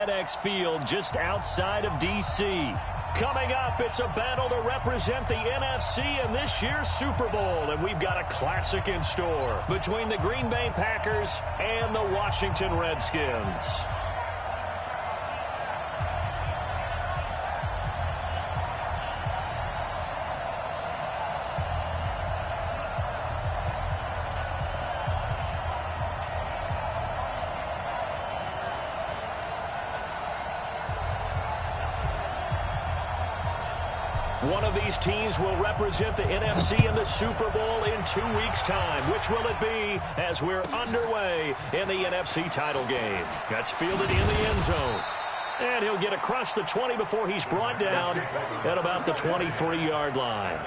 FedEx Field just outside of D.C. Coming up, it's a battle to represent the NFC in this year's Super Bowl, and we've got a classic in store between the Green Bay Packers and the Washington Redskins. One of these teams will represent the NFC in the Super Bowl in 2 weeks' time. Which will it be as we're underway in the NFC title game? That's fielded in the end zone. And he'll get across the 20 before he's brought down at about the 23-yard line.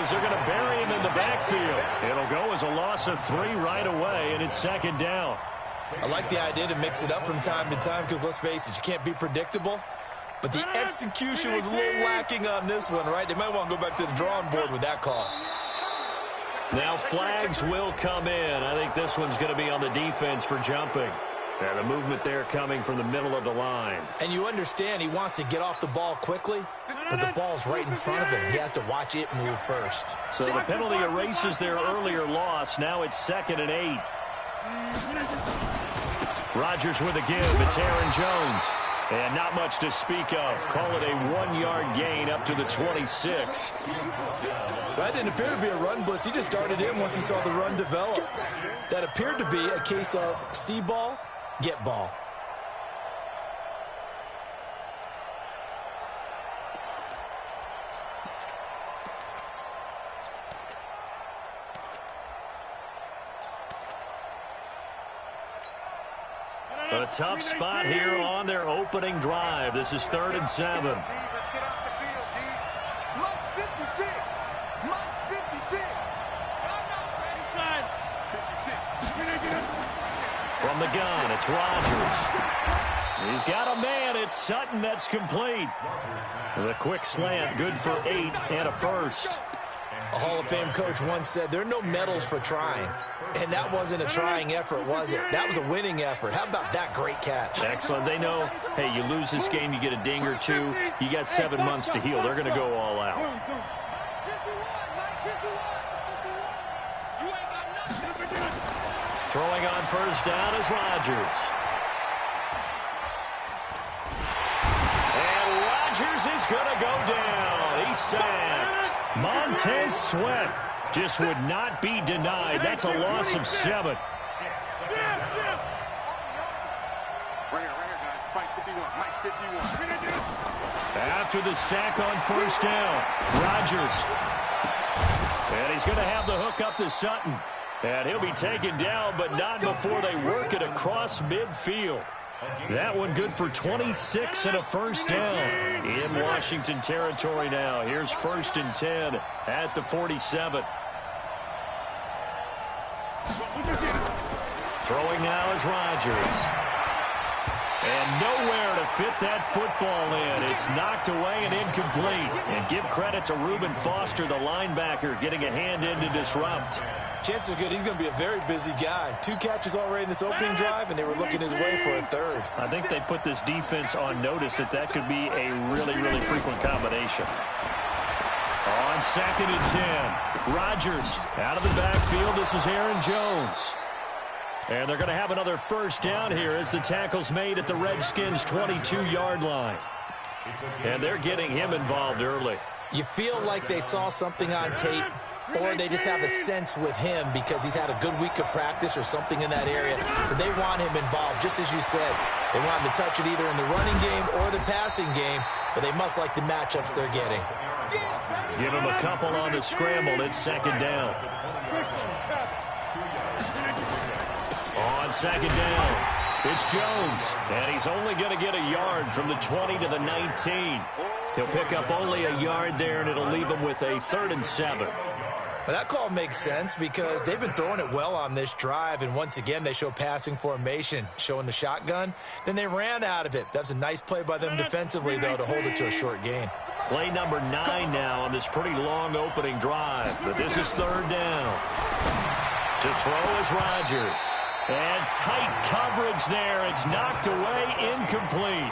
They're going to bury him in the backfield. It'll go as a loss of 3 right away, and it's second down. I like the idea to mix it up from time to time because, let's face it, you can't be predictable. But the execution was a little lacking on this one, right? They might want to go back to the drawing board with that call. Now flags will come in. I think this one's going to be on the defense for jumping. And the movement there coming from the middle of the line. And you understand he wants to get off the ball quickly, but the ball's right in front of him. He has to watch it move first. So the penalty erases their earlier loss. Now it's 2nd and 8. Rodgers with a give. It's Aaron Jones. And not much to speak of. Call it a 1-yard gain up to the 26. That didn't appear to be a run blitz. He just darted in once he saw the run develop. That appeared to be a case of see ball, get ball. A tough spot here on their opening drive. This is 3rd and 7. Let's get off the field, D. Month 56. Month 56. Inside. 56. From the gun, it's Rodgers. He's got a man. It's Sutton that's complete. The quick slant, good for 8 and a first. A Hall of Fame coach once said, there are no medals for trying. And that wasn't a trying effort, was it? That was a winning effort. How about that great catch? Excellent. They know, hey, you lose this game, you get a ding or two. You got 7 months to heal. They're going to go all out. Throwing on first down is Rodgers. And Rodgers is going to go down. He's sacked. Montez Sweat just would not be denied. That's a loss of 7. After the sack on first down, Rodgers. And he's going to have the hook up to Sutton. And he'll be taken down, but not before they work it across midfield. That one good for 26 and a first down in Washington territory now. Here's 1st and 10 at the 47. Throwing now is Rodgers. And nowhere to fit that football in. It's knocked away and incomplete. And give credit to Reuben Foster, the linebacker, getting a hand in to disrupt. Chances are good he's going to be a very busy guy. 2 catches already in this opening drive, and they were looking his way for a 3rd. I think they put this defense on notice that that could be a really, really frequent combination. On 2nd and 10, Rodgers out of the backfield. This is Aaron Jones. And they're going to have another first down here as the tackle's made at the Redskins' 22-yard line. And they're getting him involved early. You feel like they saw something on tape, or they just have a sense with him because he's had a good week of practice or something in that area. But they want him involved, just as you said. They want him to touch it either in the running game or the passing game, but they must like the matchups they're getting. Give him a couple on the scramble. It's 2nd down. On on second down. It's Jones, and he's only going to get a yard from the 20 to the 19. He'll pick up only a yard there, and it'll leave him with a 3rd and 7. Well, that call makes sense because they've been throwing it well on this drive, and once again, they show passing formation, showing the shotgun. Then they ran out of it. That's a nice play by them defensively, though, to hold it to a short gain. Play number 9 now on this pretty long opening drive, but this is 3rd down. To throw is Rodgers. And tight coverage there. It's knocked away, incomplete.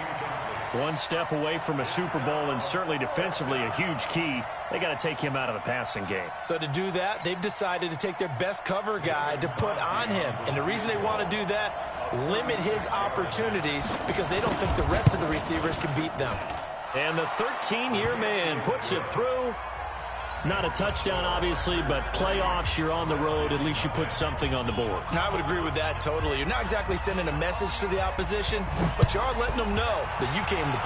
One step away from a Super Bowl, and certainly defensively a huge key. They got to take him out of the passing game. So to do that, they've decided to take their best cover guy to put on him. And the reason they want to do that, limit his opportunities because they don't think the rest of the receivers can beat them. And the 13-year man puts it through. Not a touchdown, obviously, but playoffs, you're on the road. At least you put something on the board. I would agree with that totally. You're not exactly sending a message to the opposition, but you are letting them know that you came to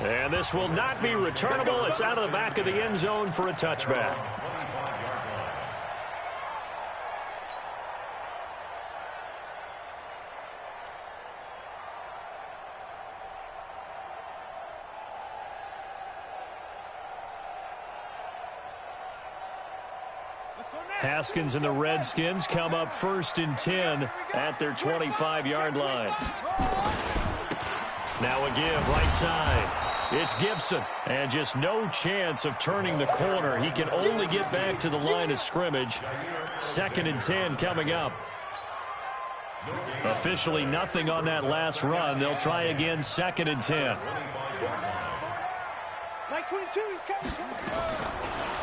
play. And this will not be returnable. It's out of the back of the end zone for a touchback. Haskins and the Redskins come up 1st and 10 at their 25-yard line. Now a give right side. It's Gibson, and just no chance of turning the corner. He can only get back to the line of scrimmage. 2nd and 10 coming up. Officially nothing on that last run. They'll try again, 2nd and 10. Like 22, he's coming.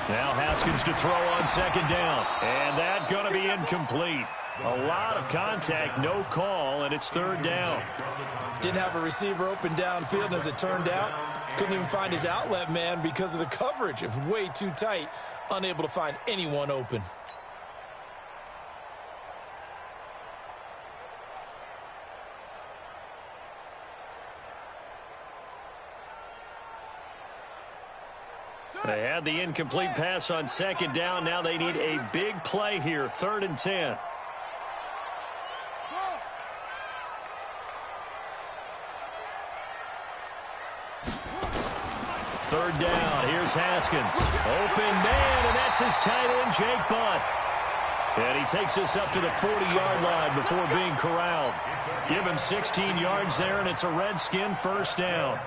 Now Haskins to throw on 2nd down. And that going to be incomplete. A lot of contact, no call, and it's 3rd down. Didn't have a receiver open downfield, and as it turned out, couldn't even find his outlet man because of the coverage. It was way too tight, unable to find anyone open. They had the incomplete pass on 2nd down. Now they need a big play here, 3rd and 10. Third down. Here's Haskins. Open man, and that's his tight end, Jake Butt. And he takes us up to the 40-yard line before being corralled. Give him 16 yards there, and it's a Redskin 1st down.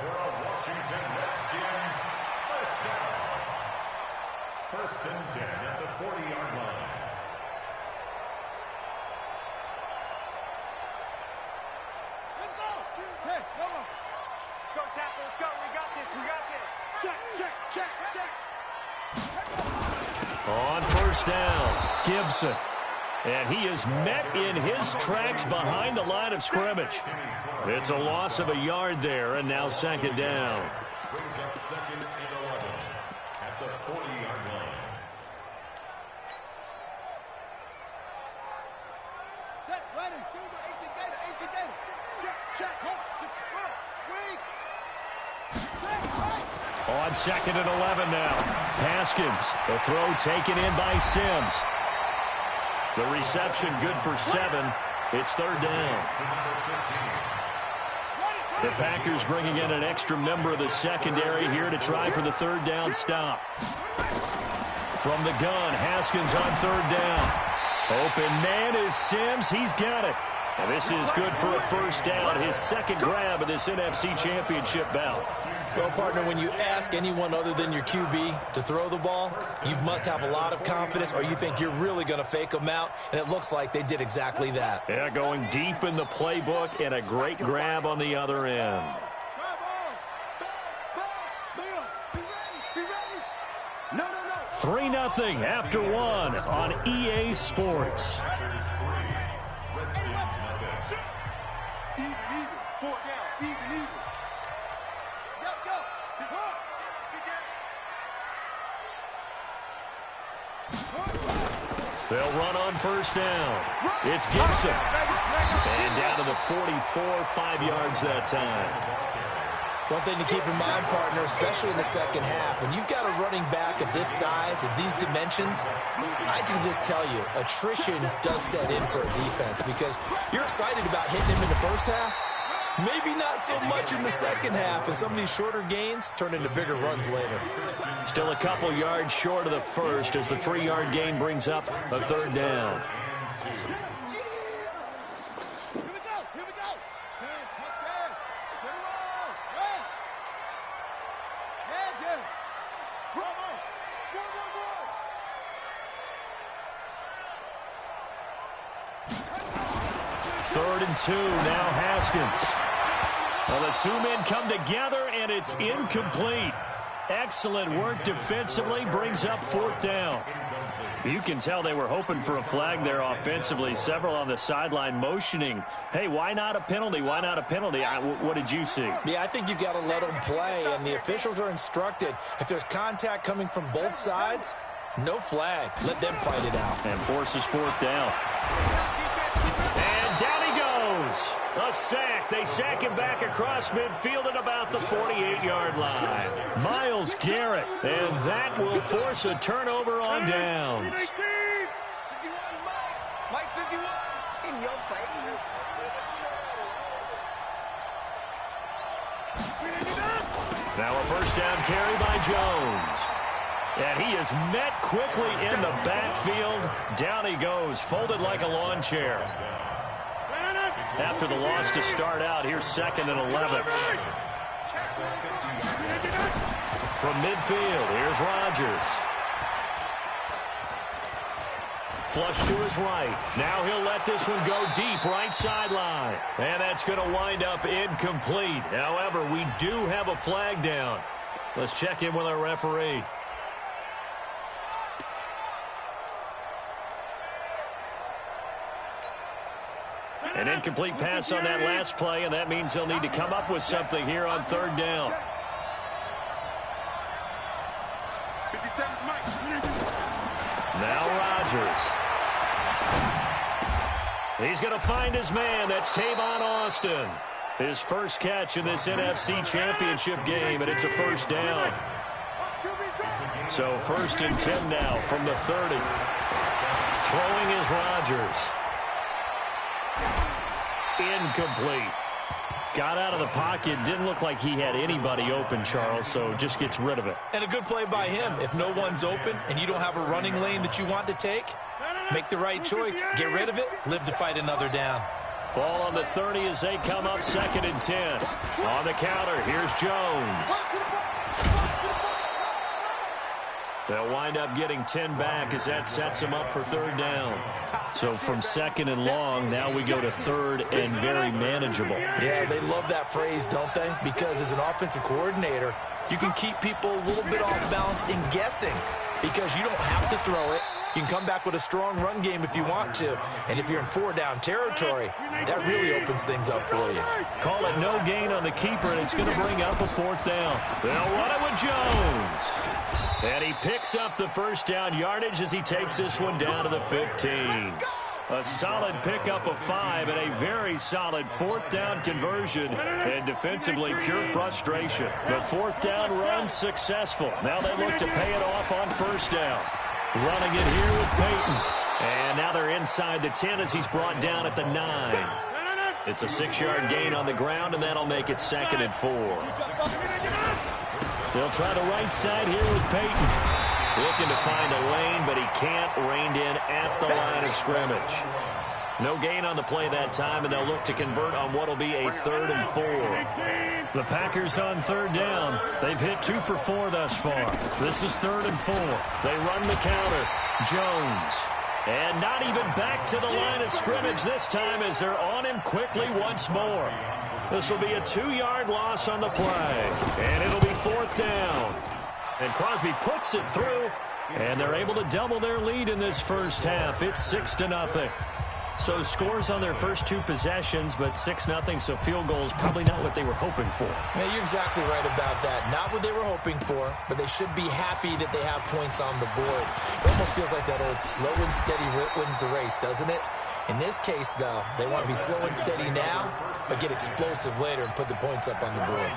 On 1st down, Gibson. And he is met in his tracks behind the line of scrimmage. It's a loss of a yard there, and now 2nd down. At the 40-yard line. Set, ready, 18 Gator. Check, On 2nd and 11 now. Haskins, the throw taken in by Sims. The reception good for 7. It's 3rd down. The Packers bringing in an extra member of the secondary here to try for the 3rd down stop. From the gun, Haskins on 3rd down. Open man is Sims. He's got it. And this is good for a 1st down, his 2nd grab of this NFC Championship bout. Well, partner, when you ask anyone other than your QB to throw the ball, you must have a lot of confidence, or you think you're really going to fake them out, and it looks like they did exactly that. Yeah, going deep in the playbook, and a great grab on the other end. 3-0 after 1 on EA Sports. They'll run on 1st down. It's Gibson. And down to the 44, 5 yards that time. One thing to keep in mind, partner, especially in the second half, when you've got a running back of this size, of these dimensions, I can just tell you, attrition does set in for a defense because you're excited about hitting him in the first half, maybe not so much in the second half, and some of these shorter gains turn into bigger runs later. Still a couple yards short of the first as the 3-yard gain brings up a third down. Third and 2, now Haskins. Well, the two men come together, and it's incomplete. Excellent work defensively, brings up fourth down. You can tell they were hoping for a flag there offensively. Several on the sideline motioning, hey, why not a penalty? Why not a penalty? What did you see? Yeah, I think you've got to let them play, and the officials are instructed. If there's contact coming from both sides, no flag. Let them fight it out. And forces fourth down. And down he goes. A sack. They sack him back across midfield at about the 48-yard line. Myles Garrett. And that will force a turnover on downs. Mike 51 in your face. Now a first down carry by Jones. And he is met quickly in the backfield. Down he goes, folded like a lawn chair. After the loss to start out, here's 2nd and 11. From midfield, here's Rodgers. Flush to his right. Now he'll let this one go deep, right sideline. And that's going to wind up incomplete. However, we do have a flag down. Let's check in with our referee. An incomplete pass on that last play, and that means they'll need to come up with something here on third down. Now Rodgers. He's going to find his man. That's Tavon Austin. His first catch in this NFC Championship game, and it's a first down. So 1st and 10 now from the 30. Throwing is Rodgers. Incomplete. Got out of the pocket. Didn't look like he had anybody open, Charles, so just gets rid of it. And a good play by him. If no one's open and you don't have a running lane that you want to take, make the right choice. Get rid of it. Live to fight another down. Ball on the 30 as they come up 2nd and 10. On the counter, here's Jones. They'll wind up getting 10 back as that sets them up for third down. So from 2nd and long, now we go to 3rd and very manageable. Yeah, they love that phrase, don't they? Because as an offensive coordinator, you can keep people a little bit off balance in guessing because you don't have to throw it. You can come back with a strong run game if you want to. And if you're in 4-down territory, that really opens things up for you. Call it no gain on the keeper, and it's going to bring up a 4th down. They'll run it with Jones. And he picks up the first down yardage as he takes this one down to the 15. A solid pickup of 5 and a very solid 4th down conversion. And defensively, pure frustration. The 4th down run successful. Now they look to pay it off on 1st down. Running it here with Peyton. And now they're inside the 10 as he's brought down at the 9. It's a 6-yard gain on the ground, and that'll make it 2nd and 4. They'll try the right side here with Peyton. Looking to find a lane, but he can't. Reined in at the line of scrimmage. No gain on the play that time, and they'll look to convert on what will be a 3rd and 4. The Packers on 3rd down. They've hit 2 for 4 thus far. This is 3rd and 4. They run the counter. Jones. And not even back to the line of scrimmage this time as they're on him quickly once more. This will be a 2-yard loss on the play. And it'll be 4th down. And Crosby puts it through. And they're able to double their lead in this first half. It's 6-0. So scores on their first 2 possessions, but 6-0, so field goal is probably not what they were hoping for. Yeah, you're exactly right about that. Not what they were hoping for, but they should be happy that they have points on the board. It almost feels like that old slow and steady wins the race, doesn't it? In this case, though, they want to be slow and steady now, but get explosive later and put the points up on the board.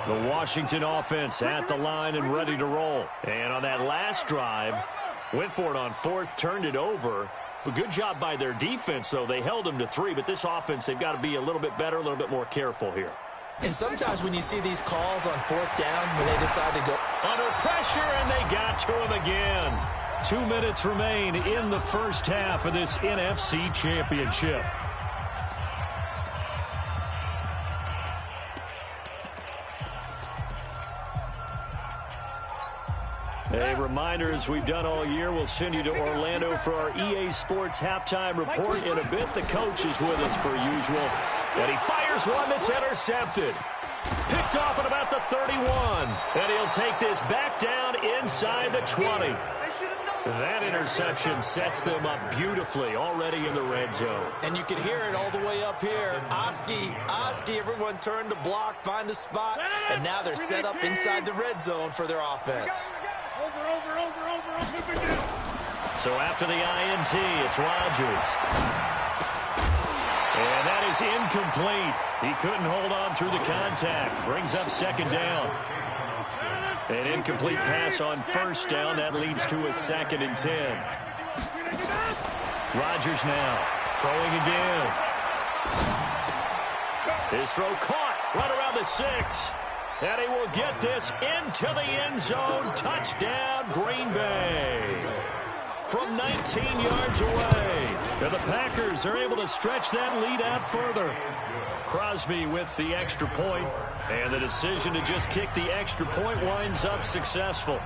The Washington offense at the line and ready to roll. And on that last drive, went for it on fourth, turned it over. But good job by their defense, though. They held them to 3, but this offense, they've got to be a little bit better, a little bit more careful here. And sometimes when you see these calls on fourth down, when they decide to go under pressure, and they got to him again. 2 minutes remain in the first half of this NFC Championship. A reminder, as we've done all year, we'll send you to Orlando for our EA Sports halftime report in a bit. The coach is with us per usual. And he fires one that's intercepted. Picked off at about the 31. And he'll take this back down inside the 20. That interception sets them up beautifully already in the red zone. And you can hear it all the way up here. Oski, everyone turned to block, find a spot. And now they're set up inside the red zone for their offense. So after the INT, it's Rodgers. And that is incomplete. He couldn't hold on through the contact. Brings up second down. An incomplete pass on first down. That leads to a 2nd and 10. Rodgers now throwing again. His throw caught right around the 6. And he will get this into the end zone. Touchdown, Green Bay. From 19 yards away. And the Packers are able to stretch that lead out further. Crosby with the extra point. And the decision to just kick the extra point winds up successful.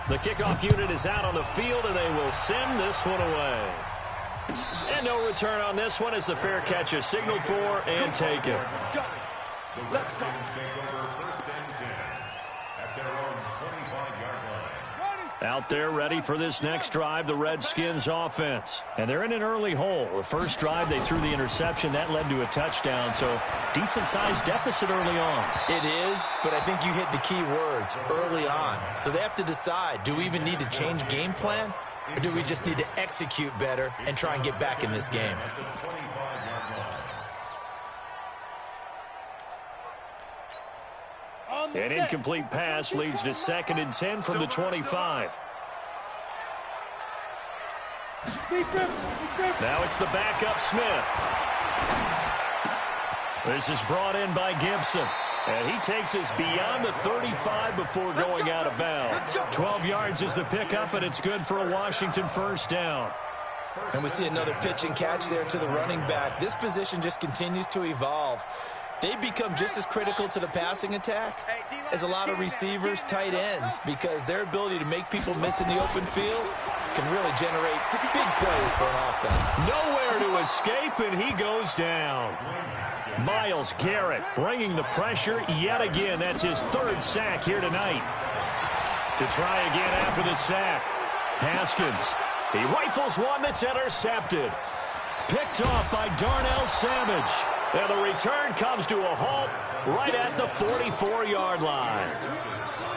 The kickoff unit is out on the field, and they will send this one away. And no return on this one as the fair catch is signaled for and taken. Let's go. Out there ready for this next drive, the Redskins offense. And they're in an early hole. The first drive, they threw the interception. That led to a touchdown, so decent-sized deficit early on. It is, but I think you hit the key words, early on. So they have to decide, do we even need to change game plan? Or do we just need to execute better and try and get back in this game? An incomplete pass leads to 2nd and 10 from the 25. Now it's the backup Smith. This is brought in by Gibson. And he takes us beyond the 35 before going out of bounds. 12 yards is the pickup, and it's good for a Washington first down. And we see another pitch and catch there to the running back. This position just continues to evolve. They become just as critical to the passing attack as a lot of receivers, tight ends, because their ability to make people miss in the open field can really generate big plays for an offense. Nowhere to escape, and he goes down. Myles Garrett bringing the pressure yet again. That's his 3rd sack here tonight. To try again after the sack. Haskins. He rifles one that's intercepted. Picked off by Darnell Savage. And the return comes to a halt right at the 44-yard line.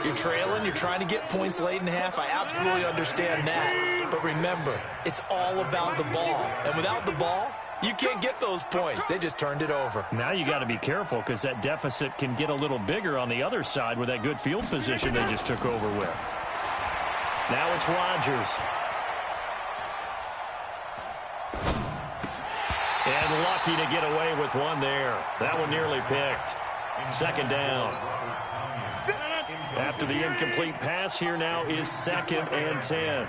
You're trailing, you're trying to get points late in the half. I absolutely understand that. But remember, it's all about the ball. And without the ball, you can't get those points. They just turned it over. Now you got to be careful because that deficit can get a little bigger on the other side with that good field position they just took over with. Now it's Rodgers. And lucky to get away with one there. That one nearly picked. 2nd down. After the incomplete pass, here now is 2nd and 10.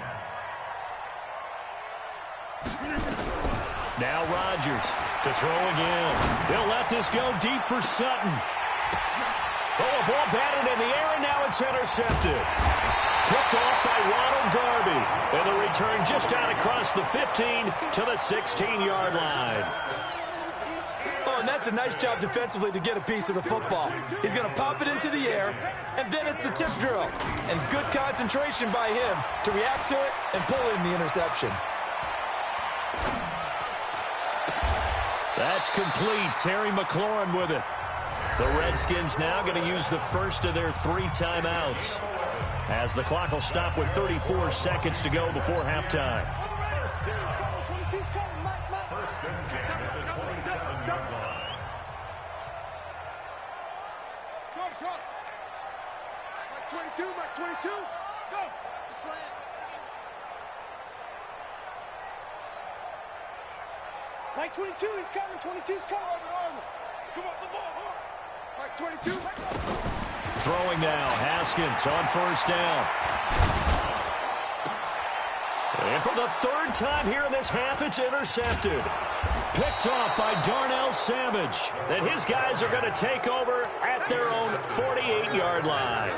Now Rodgers to throw again. He'll let this go deep for Sutton. Oh, a ball batted in the air, and now it's intercepted. Picked off by Ronald Darby. And the return just out across the 15 to the 16-yard line. Oh, and that's a nice job defensively to get a piece of the football. He's going to pop it into the air, and then it's the tip drill. And good concentration by him to react to it and pull in the interception. That's complete. Terry McLaurin with it. The Redskins now going to use the first of their 3 timeouts, as the clock will stop with 34 seconds to go before halftime. Mike 22, Mike 22. Go. Watch the slant. Mike 22, he's coming. 22's coming. Come on, the ball. Mike 22. Throwing now, Haskins on first down. And for the third time here in this half, it's intercepted. Picked off by Darnell Savage. And his guys are going to take over at their own 48-yard line.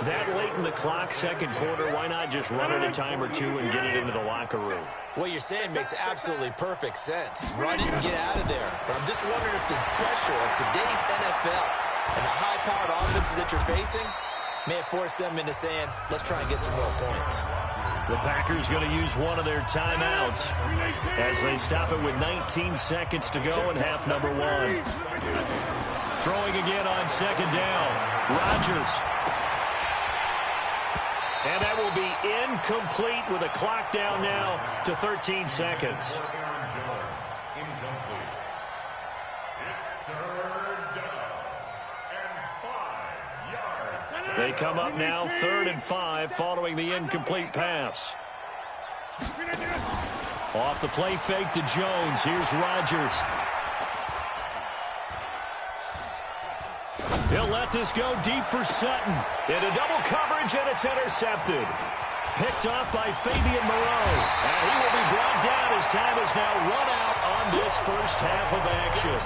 That late in the clock, second quarter, why not just run it a time or two and get it into the locker room? What you're saying makes absolutely perfect sense. Run it and get out of there. But I'm just wondering if the pressure of today's NFL and the high-powered offenses that you're facing may have forced them into saying, let's try and get some more points. The Packers going to use one of their timeouts as they stop it with 19 seconds to go in half number one. Throwing again on second down. Rodgers. And that will be incomplete with a clock down now to 13 seconds. They come up now 3rd and 5 following the incomplete pass. Off the play fake to Jones. Here's Rodgers. He'll let this go deep for Sutton. Into double coverage, and it's intercepted. Picked off by Fabian Moreau. And he will be brought down as time is now run out on this first half of action.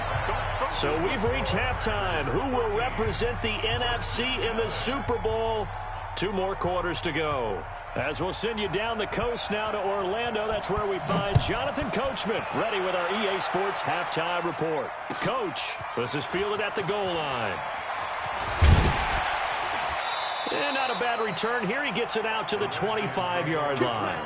So we've reached halftime. Who will represent the NFC in the Super Bowl? 2 more quarters to go. As we'll send you down the coast now to Orlando, that's where we find Jonathan Coachman, ready with our EA Sports halftime report. Coach, this is fielded at the goal line. And not a bad return here. He gets it out to the 25-yard line.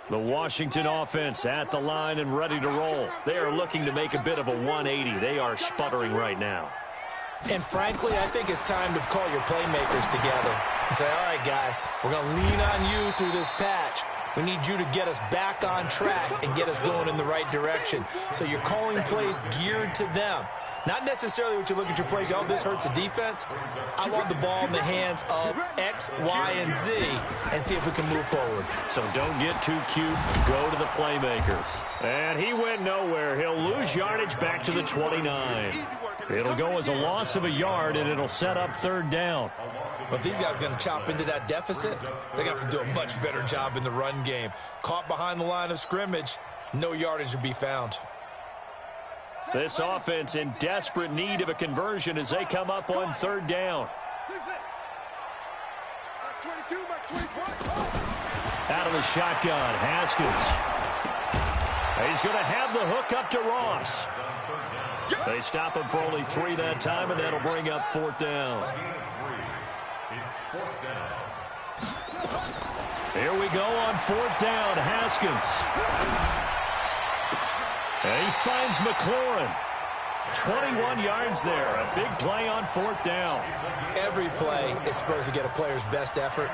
The Washington offense at the line and ready to roll. They are looking to make a bit of a 180. They are sputtering right now. And frankly, I think it's time to call your playmakers together and say, all right, guys, we're going to lean on you through this patch. We need you to get us back on track and get us going in the right direction. So you're calling plays geared to them. Not necessarily what you look at your plays, oh, this hurts the defense. I want the ball in the hands of X, Y, and Z and see if we can move forward. So don't get too cute. Go to the playmakers. And he went nowhere. He'll lose yardage back to the 29. It'll go as a loss of a yard, and it'll set up third down. But if these guys are going to chop into that deficit, they're going to have to do a much better job in the run game. Caught behind the line of scrimmage, no yardage to be found. This offense in desperate need of a conversion as they come up on third down. Out of the shotgun, Haskins. He's going to have the hook up to Ross. They stop him for only 3 that time, and that'll bring up fourth down. Here we go on fourth down, Haskins. And he finds McLaurin. 21 yards there. A big play on fourth down. Every play is supposed to get a player's best effort.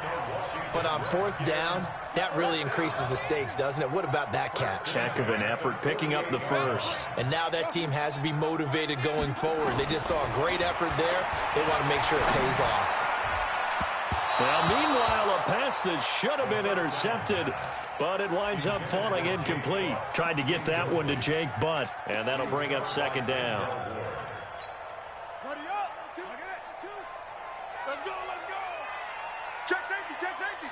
But on fourth down, that really increases the stakes, doesn't it? What about that catch? Heck of an effort picking up the first. And now that team has to be motivated going forward. They just saw a great effort there. They want to make sure it pays off. Well, meanwhile, a pass that should have been intercepted, but it winds up falling incomplete. Tried to get that one to Jake Butt, and that'll bring up second down. Let's go. Check safety.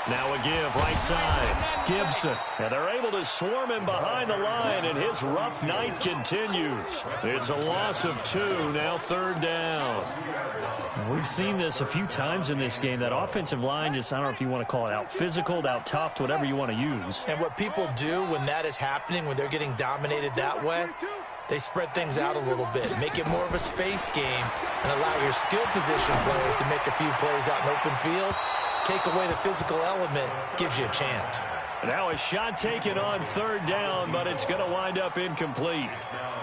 Now a give right side. Gibson. And they're able to swarm him behind the line, and his rough night continues. It's a loss of 2, now third down. We've seen this a few times in this game. That offensive line just, I don't know if you want to call it out physical, out tough, whatever you want to use. And what people do when that is happening, when they're getting dominated that way, they spread things out a little bit, make it more of a space game, and allow your skill position players to make a few plays out in open field. Take away the physical element, gives you a chance. Now a shot taken on third down, but it's going to wind up incomplete.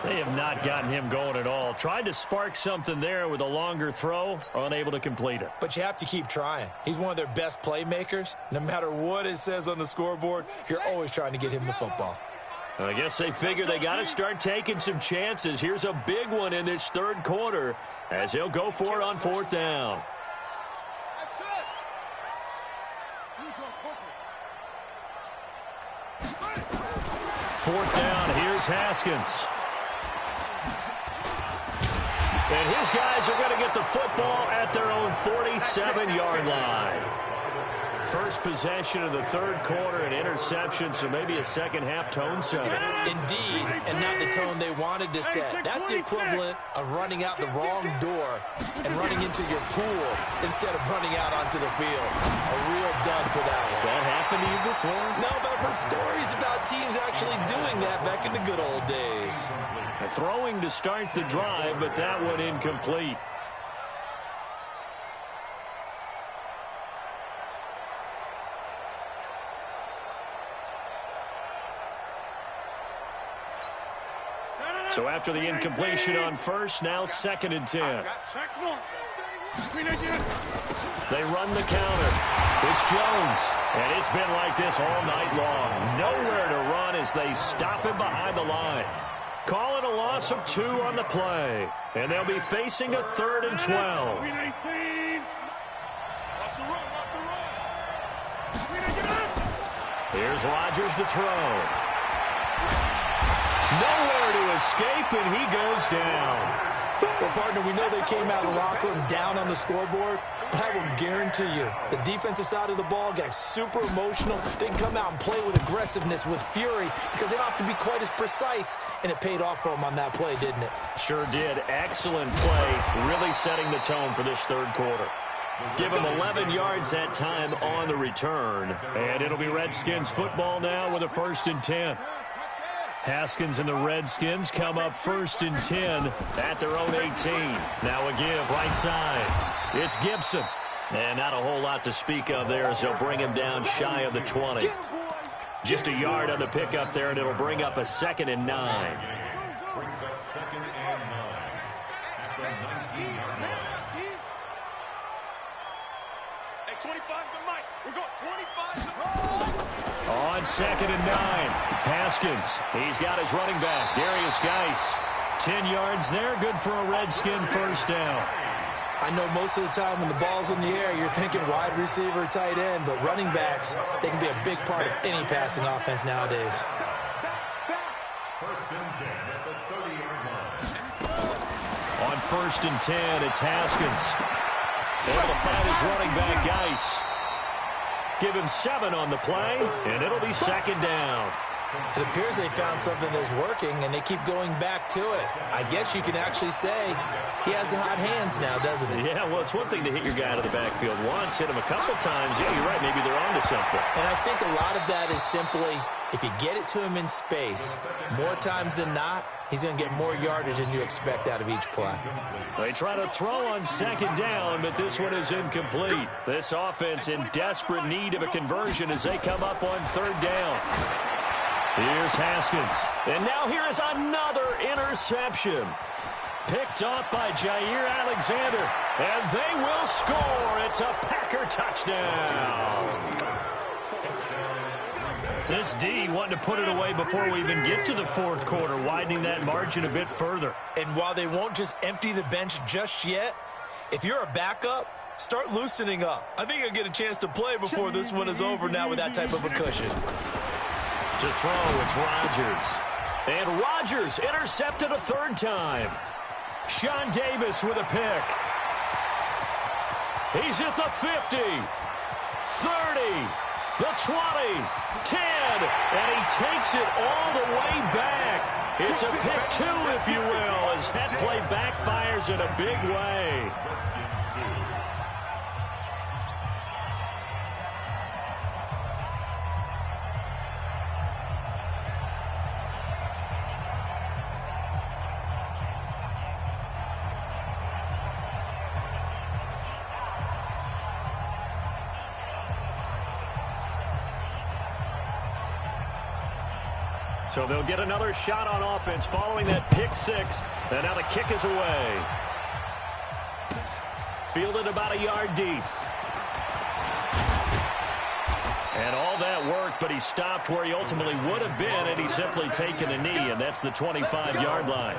They have not gotten him going at all. Tried to spark something there with a longer throw, unable to complete it. But you have to keep trying. He's one of their best playmakers. No matter what it says on the scoreboard, you're always trying to get him the football. I guess they figure they got to start taking some chances. Here's a big one in this third quarter as he'll go for it on fourth down. Fourth down, here's Haskins. And his guys are going to get the football at their own 47-yard line. First possession of the third quarter, an interception, so maybe a second-half tone setter. Indeed, and not the tone they wanted to set. That's the equivalent of running out the wrong door and running into your pool instead of running out onto the field. A real dud for that one. Has that happened to you before? No, but I've heard stories about teams actually doing that back in the good old days. A throwing to start the drive, but that one incomplete. So after the incompletion on first, now 2nd and 10. They run the counter. It's Jones. And it's been like this all night long. Nowhere to run as they stop him behind the line. Call it a loss of 2 on the play. And they'll be facing a 3rd and 12. Here's Rodgers to throw. Nowhere to escape, and he goes down. Well, partner, we know they came out of the locker room down on the scoreboard, but I will guarantee you the defensive side of the ball got super emotional. They can come out and play with aggressiveness, with fury, because they don't have to be quite as precise, and it paid off for them on that play, didn't it? Sure did. Excellent play, really setting the tone for this third quarter. Give him 11 yards that time on the return, and it'll be Redskins football now with a 1st and 10. Haskins and the Redskins come up 1st and 10 at their own 18. Now a give right side. It's Gibson. And not a whole lot to speak of there as they'll bring him down shy of the 20. Just a yard on the pickup there, and it'll bring up a 2nd and 9. Brings up 2nd and 9. At the 19-yard line. Hey, 25 to Mike. We're going 25 to On 2nd and 9, Haskins. He's got his running back, Darius Geis. 10 yards there, good for a Redskin first down. I know most of the time when the ball's in the air, you're thinking wide receiver, tight end, but running backs, they can be a big part of any passing offense nowadays. 1st and 10 at the 30-yard line. On 1st and 10, it's Haskins. Able to find his running back, Geis. Give him 7 on the play, and it'll be 2nd down. It appears they found something that's working, and they keep going back to it. I guess you can actually say he has the hot hands now, doesn't he? Yeah, well, it's one thing to hit your guy out of the backfield once, hit him a couple times. Yeah, you're right. Maybe they're onto something. And I think a lot of that is simply if you get it to him in space, more times than not, he's going to get more yardage than you expect out of each play. They try to throw on 2nd down, but this one is incomplete. This offense in desperate need of a conversion as they come up on 3rd down. Here's Haskins. And now here is another interception. Picked off by Jair Alexander. And they will score. It's a Packer touchdown. This D wanting to put it away before we even get to the 4th quarter, widening that margin a bit further. And while they won't just empty the bench just yet, if you're a backup, start loosening up. I think you'll get a chance to play before this one is over now with that type of a cushion. To throw, it's Rodgers. And Rodgers intercepted a 3rd time. Sean Davis with a pick. He's at the 50, 30, the 20, 10, and he takes it all the way back. It's a pick 2, if you will, as that play backfires in a big way. So they'll get another shot on offense following that pick 6. And now the kick is away. Fielded about a yard deep. And all that worked, but he stopped where he ultimately would have been, and he's simply taken a knee, and that's the 25-yard line.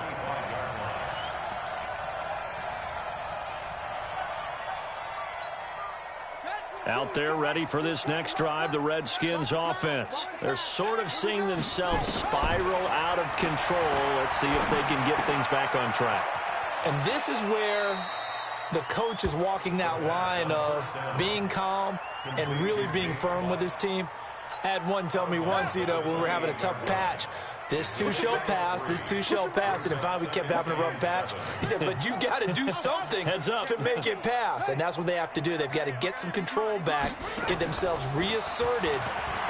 Out there ready for this next drive, the Redskins offense. They're sort of seeing themselves spiral out of control. Let's see if they can get things back on track. And this is where the coach is walking that line of being calm and really being firm with his team. I had one tell me once, when we were having a tough patch, this too shall pass, this too shall pass. And finally we kept having a rough patch. He said, but you got to do something to make it pass. And that's what they have to do. They've got to get some control back, get themselves reasserted,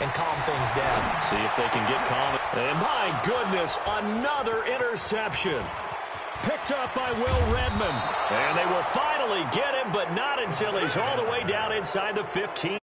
and calm things down. See if they can get calm. And my goodness, another interception. Picked up by Will Redmond. And they will finally get him, but not until he's all the way down inside the 15.